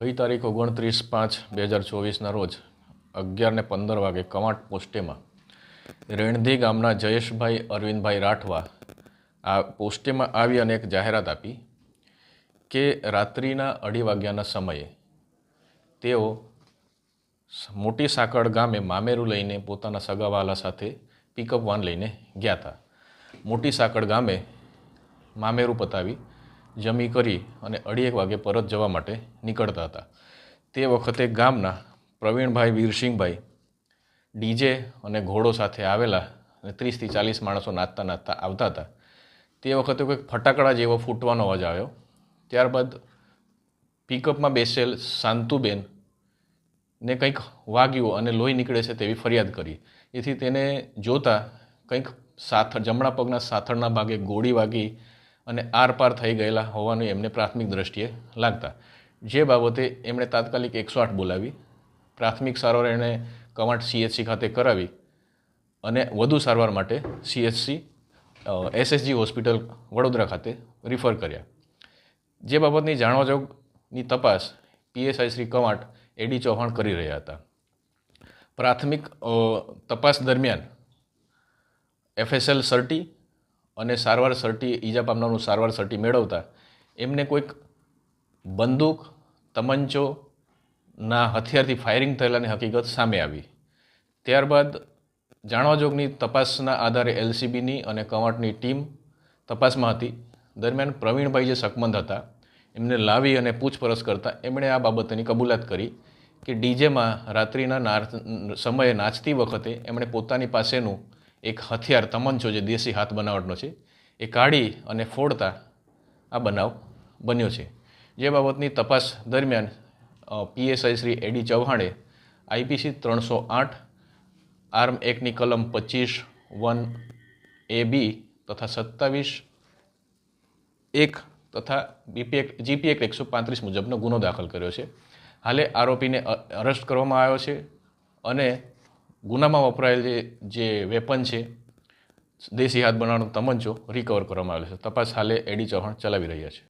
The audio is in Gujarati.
ગઈ તારીખ 29/5/2024ના રોજ 11:15 વાગે કવાંટ પોસ્ટેમાં રેણધી ગામના જયેશભાઈ અરવિંદભાઈ રાઠવા આ પોસ્ટેમાં આવી અને એક જાહેરાત આપી કે રાત્રિના 2:30 વાગ્યાના સમયે તેઓ મોટી સાંકળ ગામે મામેરું લઈને પોતાના સગાવાલા સાથે પિકઅપ વાન લઈને ગયા હતા. મોટી સાંકળ ગામે મામેરું પતાવી જમી કરી અને 2:30 વાગે પરત જવા માટે નીકળતા હતા. તે વખતે ગામના પ્રવીણભાઈ વીરસિંહભાઈ ડીજે અને ઘોડો સાથે આવેલા અને 30થી 40 માણસો નાચતા નાચતા આવતા હતા. તે વખતે કંઈક ફટાકડા જેવો ફૂટવાનો અવાજ આવ્યો. ત્યારબાદ પિકઅપમાં બેસેલ શાંતુબેન ને કંઈક વાગ્યું અને લોહી નીકળે છે તેવી ફરિયાદ કરી. એથી તેને જોતા કંઈક જમણા પગના સાથળના ભાગે ગોળી વાગી અને આરપાર થઈ ગયેલા હોવાનું એમને પ્રાથમિક દ્રષ્ટિએ લાગતા, જે બાબતે એમણે તાત્કાલિક 108 બોલાવી પ્રાથમિક સારવાર એણે કવાંટ CHC ખાતે કરાવી અને વધુ સારવાર માટે SSG હોસ્પિટલ વડોદરા ખાતે રિફર કર્યા. જે બાબતની જાણવાજોગની તપાસ PSI શ્રી કવાંટ AD ચૌહાણ કરી રહ્યા હતા. પ્રાથમિક તપાસ દરમિયાન FSL સર્ટી અને સારવાર સર્ટી ઈજા પામનારનું સારવાર સર્ટી મેળવતા એમને કોઈક બંદૂક તમંચોના હથિયારથી ફાયરિંગ થયેલાની હકીકત સામે આવી. ત્યારબાદ જાણવાજોગની તપાસના આધારે LCBની અને કવાંટની ટીમ તપાસમાં હતી. દરમિયાન પ્રવીણભાઈ જે શકમંદ હતા એમને લાવી અને પૂછપરછ કરતાં એમણે આ બાબતની કબૂલાત કરી કે ડીજેમાં રાત્રિના સમયે નાચતી વખતે એમણે પોતાની પાસેનું એક હથિયાર તમંચો જે દેશી હાથ બનાવટનો છે એ કાઢી અને ફોડતા આ બનાવ બન્યો છે. જે બાબતની તપાસ દરમિયાન PSI શ્રી AD ચૌહાણે IPC 308 આર્મ એક્ટની કલમ 25(1)AB તથા 27(1) તથા GP એક્ટ 135 મુજબનો ગુનો દાખલ કર્યો છે. હાલે આરોપીને અરેસ્ટ કરવામાં આવ્યો છે અને ગુનામાં વપરાયેલ જે વેપન છે દેશી હાથ બનાવવાનો તમંચો રિકવર કરવામાં આવેલો છે. તપાસ હાલે AD ચૌહાણ ચલાવી રહ્યા છે.